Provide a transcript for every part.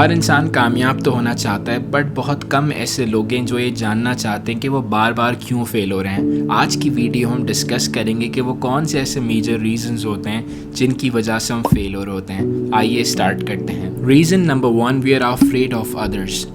ہر انسان کامیاب تو ہونا چاہتا ہے بٹ بہت کم ایسے لوگ ہیں جو یہ جاننا چاہتے ہیں کہ وہ بار بار کیوں فیل ہو رہے ہیں۔ آج کی ویڈیو ہم ڈسکس کریں گے کہ وہ کون سے ایسے میجر ریزنز ہوتے ہیں جن کی وجہ سے ہم فیل ہو رہے ہوتے ہیں۔ آئیے اسٹارٹ کرتے ہیں۔ Reason number 1، we are afraid of others.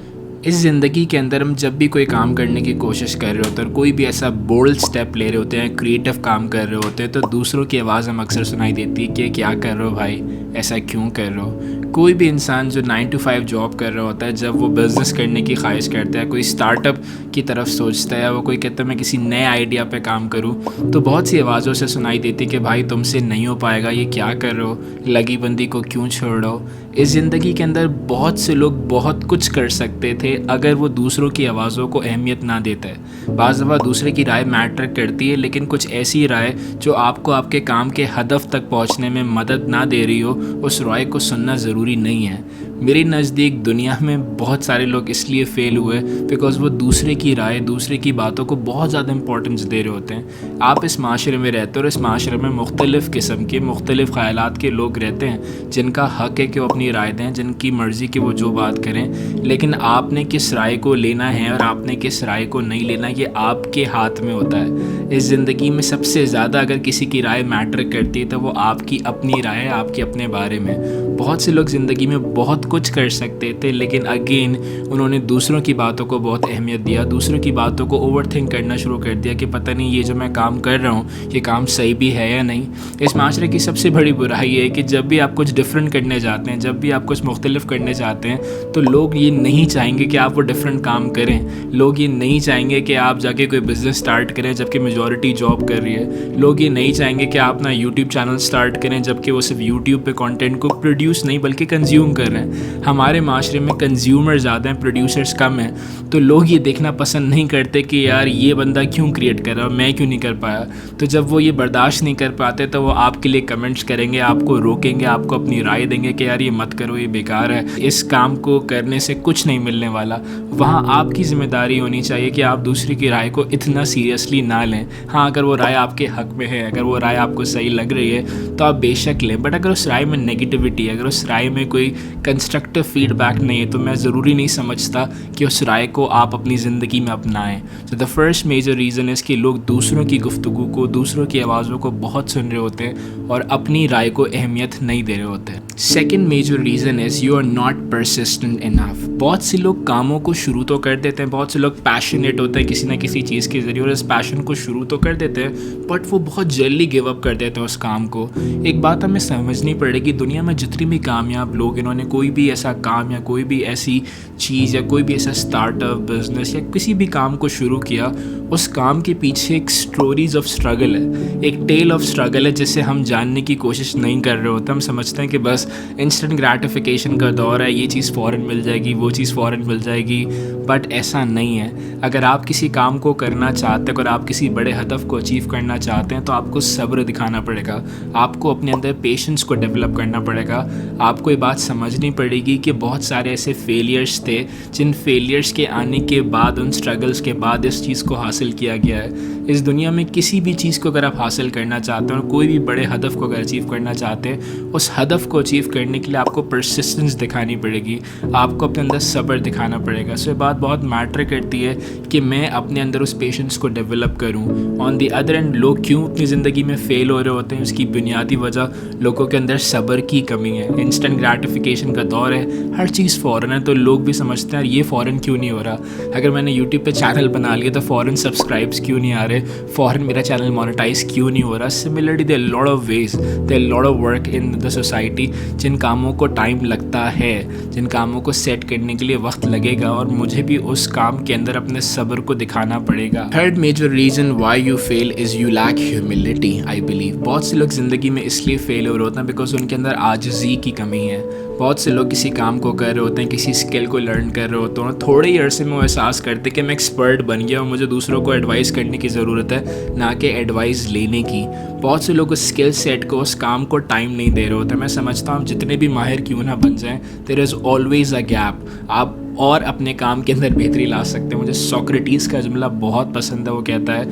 اس زندگی کے اندر ہم جب بھی کوئی کام کرنے کی کوشش کر رہے ہوتے ہیں اور کوئی بھی ایسا بولڈ سٹیپ لے رہے ہوتے ہیں، کریٹو کام کر رہے ہوتے ہیں، تو دوسروں کی آواز ہم اکثر سنائی دیتی ہے کہ کیا کر رہے ہو بھائی، ایسا کیوں کر رہے ہو۔ کوئی بھی انسان جو 9 to 5 جاب کر رہا ہوتا ہے، جب وہ بزنس کرنے کی خواہش کرتا ہے، کوئی اسٹارٹ اپ کی طرف سوچتا ہے یا وہ کوئی کہتا ہے میں کسی نئے آئیڈیا پہ کام کروں، تو بہت سی آوازوں سے سنائی دیتی کہ بھائی تم سے نہیں ہو پائے گا، یہ کیا کر رہے ہو، لگی بندی کو کیوں چھوڑ رہے ہو۔ اس زندگی کے اندر بہت سے لوگ بہت کچھ کر سکتے تھے اگر وہ دوسروں کی آوازوں کو اہمیت نہ دیتا ہے۔ بعض دفعہ دوسرے کی رائے میٹر کرتی ہے، لیکن کچھ ایسی رائے جو آپ کو آپ کے کام کے ہدف تک پہنچنے میں مدد نہ دے رہی ہو، اس رائے کو سننا ضروری نہیں ہے۔ میرے نزدیک دنیا میں بہت سارے لوگ اس لیے فیل ہوئے بیکاز وہ دوسرے کی رائے، دوسرے کی باتوں کو بہت زیادہ امپورٹنس دے رہے ہوتے ہیں۔ آپ اس معاشرے میں رہتے ہیں اور اس معاشرے میں مختلف قسم کے مختلف خیالات کے لوگ رہتے ہیں جن کا حق ہے کہ وہ اپنی رائے دیں، جن کی مرضی کہ وہ جو بات کریں، لیکن آپ نے کس رائے کو لینا ہے اور آپ نے کس رائے کو نہیں لینا، یہ آپ کے ہاتھ میں ہوتا ہے۔ اس زندگی میں سب سے زیادہ اگر کسی کی رائے میٹر کرتی ہے تو وہ آپ کی اپنی رائے ہے، آپ کے اپنے بارے میں۔ بہت سے لوگ زندگی میں بہت کچھ کر سکتے تھے، لیکن اگین انہوں نے دوسروں کی باتوں کو بہت اہمیت دیا، دوسروں کی باتوں کو اوور تھنک کرنا شروع کر دیا کہ پتہ نہیں یہ جو میں کام کر رہا ہوں یہ کام صحیح بھی ہے یا نہیں۔ اس معاشرے کی سب سے بڑی برائی ہے کہ جب بھی آپ کچھ ڈفرینٹ کرنے جاتے ہیں، جب بھی آپ کچھ مختلف کرنے جاتے ہیں، تو لوگ یہ نہیں چاہیں گے کہ آپ وہ ڈفرینٹ کام کریں۔ لوگ یہ نہیں چاہیں گے کہ آپ جا کے کوئی بزنس سٹارٹ کریں جبکہ میجورٹی جاب کر رہی ہے۔ لوگ یہ نہیں چاہیں گے کہ آپ اپنا یوٹیوب چینل سٹارٹ کریں جبکہ وہ صرف یوٹیوب پہ کانٹینٹ کو پروڈیوس نہیں بلکہ کنزیوم کر رہے ہیں۔ ہمارے معاشرے میں کنزیومر زیادہ ہیں، پروڈیوسرز کم ہیں، تو لوگ یہ دیکھنا پسند نہیں کرتے کہ یار یہ بندہ کیوں کریٹ کر رہا ہے، میں کیوں نہیں کر پایا۔ تو جب وہ یہ برداشت نہیں کر پاتے تو وہ آپ کے لیے کمنٹس کریں گے، آپ کو روکیں گے، آپ کو اپنی رائے دیں گے کہ یار یہ مت کرو، یہ بیکار ہے، اس کام کو کرنے سے کچھ نہیں ملنے والا۔ وہاں آپ کی ذمہ داری ہونی چاہیے کہ آپ دوسری کی رائے کو اتنا سیریسلی نہ لیں۔ ہاں، اگر وہ رائے آپ کے حق میں ہے، اگر وہ رائے آپ کو صحیح لگ رہی ہے تو آپ بے شک لیں، بٹ اگر اس رائے میں نیگیٹیوٹی ہے، اگر اس رائے میں کوئی کنسٹرکٹیو فیڈ بیک نہیں ہے، تو میں ضروری نہیں سمجھتا کہ اس رائے کو آپ اپنی زندگی میں اپنائیں۔ تو دا فرسٹ میجر ریزن ہے کہ لوگ دوسروں کی گفتگو کو، دوسروں کی آوازوں کو بہت سن رہے ہوتے ہیں اور اپنی رائے کو اہمیت نہیں دے رہے ہوتے ہیں۔ Second major reason is you are not persistent enough. بہت سے لوگ کاموں کو شروع تو کر دیتے ہیں، بہت سے لوگ پیشنیٹ ہوتے ہیں کسی نہ کسی چیز کے ذریعے اور اس پیشن کو شروع تو کر دیتے ہیں، بٹ وہ بہت جلدی گیو اپ کر دیتے ہیں اس کام کو۔ ایک بات ہمیں سمجھنی پڑے گی، دنیا میں جتنی بھی کامیاب لوگ، انہوں نے کوئی بھی ایسا کام یا کوئی بھی ایسی چیز یا کوئی بھی ایسا اسٹارٹ اپ، بزنس یا کسی بھی کام کو شروع کیا، اس کام کے پیچھے ایک اسٹوریز آف اسٹرگل ہے، ایک ٹیل آف اسٹرگل ہے جسے ہم جاننے کی کوشش نہیں کر رہے ہوتے۔ ہم سمجھتے ہیں کہ بس انسٹنٹ گریٹیفیکیشن کا دور ہے، یہ چیز فوراً مل جائے گی، وہ چیز فوراً مل جائے گی، بٹ ایسا نہیں ہے۔ اگر آپ کسی کام کو کرنا چاہتے ہیں، اگر آپ کسی بڑے ہدف کو اچیو کرنا چاہتے ہیں، تو آپ کو صبر دکھانا پڑے گا، آپ کو اپنے اندر پیشنس کو ڈیولپ کرنا پڑے گا۔ آپ کو یہ بات سمجھنی پڑے گی کہ بہت سارے ایسے فیلیئرس تھے جن فیلیئرس کے آنے کے بعد، ان اسٹرگلس کے بعد اس چیز کو حاصل کیا گیا ہے۔ اس دنیا میں کسی بھی چیز کو اگر آپ حاصل کرنا چاہتے ہیں اور کوئی بھی بڑے ہدف کو اگر اچیو کرنا چاہتے ہیں، اس ہدف کو اچیو کرنے کے لیے آپ کو پرسسٹنس دکھانی پڑے گی، آپ کو اپنے اندر صبر دکھانا پڑے گا۔ سو یہ بات بہت میٹر کرتی ہے کہ میں اپنے اندر اس پیشنس کو ڈیولپ کروں۔ آن دی ادر اینڈ، لوگ کیوں اپنی زندگی میں فیل ہو رہے ہوتے ہیں، اس کی بنیادی وجہ لوگوں کے اندر صبر کی کمی ہے۔ انسٹنٹ گریٹیفیکیشن کا دور ہے، ہر چیز فوراً ہے، تو لوگ بھی سمجھتے ہیں یہ فوراً کیوں نہیں ہو رہا۔ اگر میں نے یوٹیوب پہ چینل بنا لیا تو فوراً سبسکرائبس کیوں نہیں آ رہے، فوراً میرا چینل مونیٹائز کیوں نہیں ہو رہا۔ Similarly there are lot of ways, there are lot of work in the society, جن کاموں کو ٹائم لگتا ہے، جن کاموں کو سیٹ کرنے کے لیے وقت لگے گا، اور مجھے بھی اس کام کے اندر اپنے صبر کو دکھانا پڑے گا۔ Third major reason why you fail is you lack humility, I believe. بہت سے لوگ زندگی میں اس لیے فیل ہو رہے ہوتے ہیں بیکاز ان کے اندر عاجزی کی کمی ہے۔ بہت سے لوگ کسی کام کو کر رہے ہوتے ہیں، کسی اسکل کو لرن کر رہے ہوتے ہیں، اور تھوڑے ہی عرصے میں وہ احساس کرتے کہ میں ایکسپرٹ بن گیا اور مجھے دوسروں کو ایڈوائز کرنے کی ضرورت ہے، نہ کہ ایڈوائز لینے کی۔ بہت سے لوگ اس اسکل سیٹ کو، اس کام کو ٹائم نہیں دے رہے ہوتے۔ میں سمجھتا ہوں جتنے بھی ماہر کیوں نہ بن جائیں، دیر از آلویز اے گیپ۔ آپ اور اپنے کام کے اندر بہتری لا سکتے ہیں۔ مجھے سوکریٹیز کا جملہ بہت پسند ہے، وہ کہتا ہے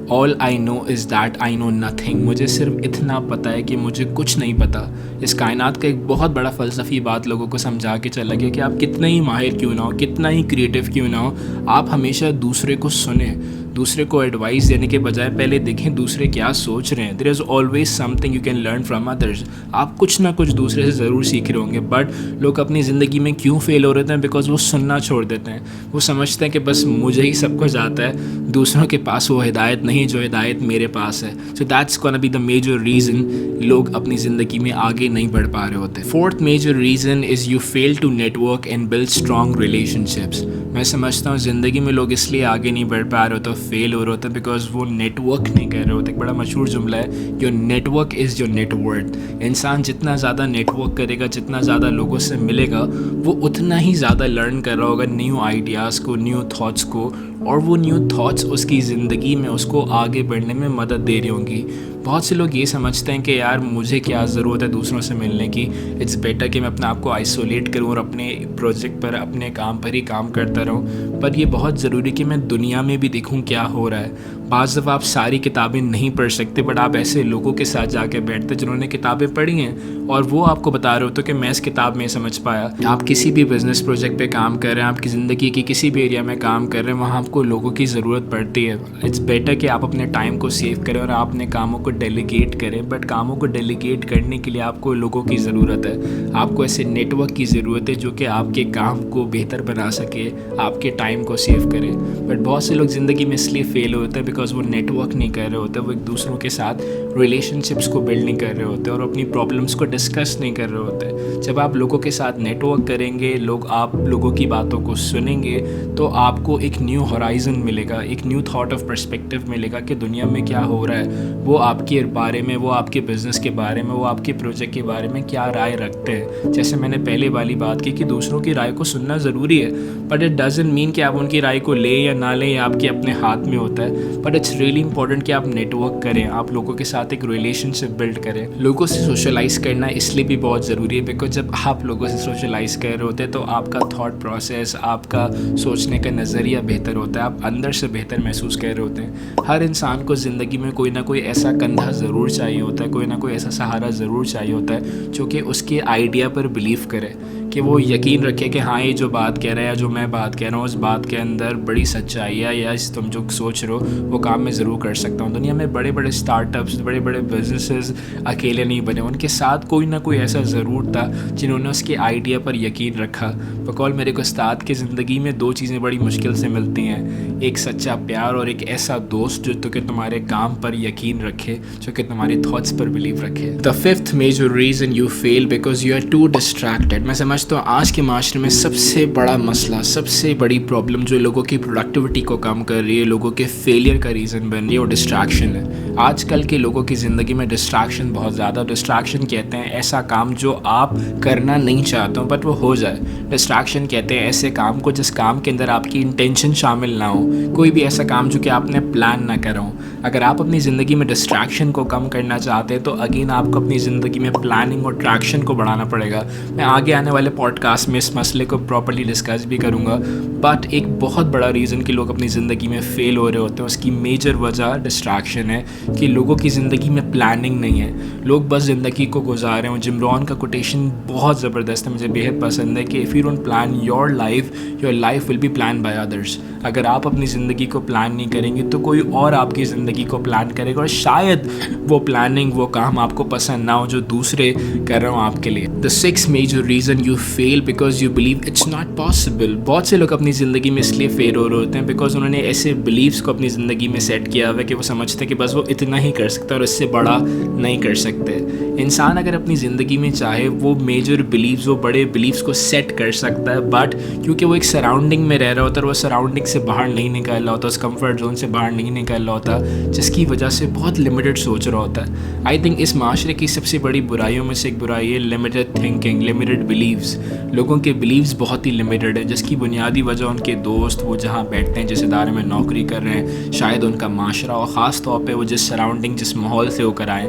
All I know is that I know nothing. مجھے صرف اتنا پتہ ہے کہ مجھے کچھ نہیں پتہ. اس کائنات کا ایک بہت بڑا فلسفی بات لوگوں کو سمجھا کے چلا گیا کہ آپ کتنا ہی ماہر کیوں نہ ہو, کتنا ہی کریٹیو کیوں نہ ہو, آپ ہمیشہ دوسرے کو سنیں. دوسرے کو ایڈوائس دینے کے بجائے پہلے دیکھیں دوسرے کیا سوچ رہے ہیں. There is always something you can learn from others. آپ کچھ نہ کچھ دوسرے سے ضرور سیکھ رہے ہوں گے. بٹ لوگ اپنی زندگی میں کیوں فیل ہو رہے ہیں؟ بیکاز وہ سننا چھوڑ دیتے ہیں. وہ سمجھتے ہیں کہ بس مجھے ہی سب کچھ آتا ہے, دوسروں کے پاس وہ ہدایت نہیں جو ہدایت میرے پاس ہے. So that's gonna be the major reason لوگ اپنی زندگی میں آگے نہیں بڑھ پا رہے ہوتے. Fourth major reason is you fail to network and build strong relationships. میں سمجھتا ہوں زندگی میں لوگ اس لیے آگے نہیں بڑھ پا رہے ہوتے, فیل ہو رہے ہوتے بیکاز وہ نیٹ ورک نہیں کر رہے ہوتے. ایک بڑا مشہور جملہ ہے, your network is your net worth. انسان جتنا زیادہ نیٹ ورک کرے گا, جتنا زیادہ لوگوں سے ملے گا, وہ اتنا ہی زیادہ لرن کر رہا ہوگا نیو آئیڈیاز کو, نیو تھاٹس کو, اور وہ نیو تھاٹس اس کی زندگی میں اس کو آگے بڑھنے میں مدد دے رہی ہوں گی. بہت سے لوگ یہ سمجھتے ہیں کہ یار مجھے کیا ضرورت ہے دوسروں سے ملنے کی, اٹس بیٹر کہ میں اپنے آپ کو آئسولیٹ کروں اور اپنے پروجیکٹ پر, اپنے کام پر ہی کام کرتا رہوں. پر یہ بہت ضروری کہ میں دنیا میں بھی دیکھوں کیا ہو رہا ہے. بعض دفعہ آپ ساری کتابیں نہیں پڑھ سکتے, بٹ آپ ایسے لوگوں کے ساتھ جا کے بیٹھتے جنہوں نے کتابیں پڑھی ہیں, اور وہ آپ کو بتا رہے ہوتے کہ میں اس کتاب میں سمجھ پایا. آپ کسی بھی بزنس پروجیکٹ پہ کام کر رہے ہیں, آپ کی زندگی کی کسی بھی ایریا میں کام کر رہے ہیں, وہاں آپ کو لوگوں کی ضرورت پڑتی ہے. اٹس بیٹر کہ آپ اپنے ٹائم کو سیو کریں اور آپ اپنے کاموں کو ڈیلیگیٹ کریں. بٹ کاموں کو ڈیلیگیٹ کرنے کے لیے آپ کو لوگوں کی ضرورت ہے. آپ کو ایسے نیٹ ورک کی ضرورت ہے جو کہ آپ کے کام کو بہتر بنا سکے, آپ کے ٹائم کو سیو کرے. بٹ بہت سے لوگ زندگی میں اس لیے فیل ہوتے ہیں بیکاز وہ نیٹ ورک نہیں کر رہے ہوتے, وہ ایک دوسروں کے ساتھ ریلیشن شپس کو بلڈ نہیں کر رہے ہوتے, اور اپنی پرابلمس کو ڈسکس نہیں کر رہے ہوتے. جب آپ لوگوں کے ساتھ نیٹ ورک کریں گے, آپ لوگوں کی باتوں کو سنیں گے, تو آپ کو ایک نیو ہورائزن ملے گا, ایک نیو تھاٹ آف پرسپیکٹیو ملے گا کہ دنیا میں کیا ہو رہا ہے. وہ آپ کے بارے میں, وہ آپ کے بزنس کے بارے میں, وہ آپ کے پروجیکٹ کے بارے میں کیا رائے رکھتے ہیں. جیسے میں نے پہلے والی بات کی کہ دوسروں کی رائے کو سننا ضروری ہے, بٹ اٹ ڈزنٹ مین کہ آپ ان کی رائے کو لیں یا نہ لیں, یا آپ کے اپنے ہاتھ میں ہوتا ہے. بٹ اٹس ریئلی امپورٹنٹ کہ آپ نیٹ ورک کریں, آپ لوگوں کے ساتھ ایک ریلیشن شپ بلڈ کریں. لوگوں سے سوشلائز کرنا اس لیے بھی بہت ضروری ہے بیکاز جب آپ لوگوں سے سوشلائز کر رہے ہوتے ہیں تو آپ کا تھاٹ پروسیس, آپ کا سوچنے کا نظریہ بہتر ہوتا ہے, آپ اندر سے بہتر محسوس کر رہے ہوتے ہیں. ہر انسان کو زندگی میں کوئی نہ کوئی ایسا کندھا ضرور چاہیے ہوتا ہے, کوئی نہ کوئی ایسا سہارا ضرور چاہیے ہوتا ہے جو کہ اس کے آئیڈیا پر بلیو کرے, کہ وہ یقین رکھے کہ ہاں یہ جو بات کہہ رہا ہے یا جو میں بات کہہ رہا ہوں اس بات کے اندر بڑی سچائی ہے, یا تم جو سوچ رہے ہو وہ کام میں ضرور کر سکتا ہوں. دنیا میں بڑے بڑے اسٹارٹ اپس, بڑے بڑے بزنسز اکیلے نہیں بنے, ان کے ساتھ کوئی نہ کوئی ایسا ضرور تھا جنہوں نے اس کے آئیڈیا پر یقین رکھا. بقول میرے کو استاد کی زندگی میں دو چیزیں بڑی مشکل سے ملتی ہیں, ایک سچا پیار اور ایک ایسا دوست جو تو کہ تمہارے کام پر یقین رکھے, جو کہ تمہارے تھاٹس پر بلیو رکھے. The fifth major reason you fail because you are too distracted. میں سمجھتا ہوں آج کے معاشرے میں سب سے بڑا مسئلہ, سب سے بڑی پرابلم جو لوگوں کی پروڈکٹیوٹی کو کم کر رہی ہے, لوگوں کے فیلئر کا ریزن بن رہی ہے, وہ ڈسٹریکشن ہے. آج کل کے لوگوں کی زندگی میں ڈسٹریکشن بہت زیادہ. ڈسٹریکشن کہتے ہیں ایسا کام جو آپ کرنا نہیں چاہتے ہوں بٹ وہ ہو جائے. ڈسٹریکشن کہتے ہیں ایسے کام کو جس کام کے اندر آپ کی انٹینشن شامل نہ ہو, کوئی بھی ایسا کام جو کہ آپ نے پلان نہ کرا ہو. اگر آپ اپنی زندگی میں ڈسٹریکشن کو کم کرنا چاہتے ہیں تو اگین آپ کو اپنی زندگی میں پلاننگ اور ٹریکشن کو بڑھانا پڑے گا. میں آگے آنے والے پوڈ کاسٹ میں اس مسئلے کو پراپرلی ڈسکس بھی کروں گا. بٹ ایک بہت بڑا ریزن کہ لوگ اپنی زندگی میں فیل ہو رہے ہوتے ہیں, اس کی میجر وجہ ڈسٹریکشن ہے, کہ لوگوں کی زندگی میں پلاننگ نہیں ہے. لوگ بس زندگی کو گزار رہے ہوں. جم رون کا کوٹیشن بہت زبردست ہے, مجھے بےحد پسند ہے کہ if you don't plan your life will be plan by others. اگر آپ اپنی زندگی کو پلان نہیں کریں گے تو کوئی اور آپ کی زندگی کو پلان کرے گا, اور شاید وہ پلاننگ, وہ کام آپ کو پسند نہ ہو جو دوسرے کر رہے ہوں آپ کے لیے. The six major reason you fail because you believe it's not possible. بہت سے لوگ اپنی زندگی میں اس لیے فیل ہو رہے ہوتے ہیں بیکاز انہوں نے ایسے بلیفس کو اپنی زندگی میں سیٹ کیا ہوا ہے کہ وہ سمجھتے ہیں کہ بس وہ اتنا ہی کر سکتا ہے اور اس سے بڑا نہیں کر سکتے. انسان اگر اپنی زندگی میں چاہے وہ میجر بلیفز, وہ بڑے بلیفس کو سیٹ کر سکتا ہے, بٹ کیونکہ وہ ایک سراؤنڈنگ میں رہ رہا ہوتا ہے اور وہ سراؤنڈنگ سے باہر نہیں نکل رہا ہوتا, اس کمفرٹ زون سے باہر نہیں نکل رہا ہوتا, جس کی وجہ سے بہت لمیٹڈ سوچ رہا ہوتا ہے. آئی تھنک اس معاشرے کی سب سے بڑی برائیوں میں سے ایک برائی ہے لمیٹڈ تھنکنگ, لمیٹڈ بلیفز. لوگوں کے بلیفز بہت ہی لمیٹڈ ہیں, جس کی بنیادی وجہ ان کے دوست, وہ جہاں بیٹھتے ہیں, جس ادارے میں نوکری کر رہے ہیں, شاید ان کا معاشرہ, اور خاص طور پہ وہ جس سراؤنڈنگ, جس ماحول سے ہو کر آئیں.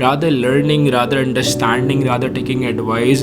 rather learning, rather understanding, rather taking advice।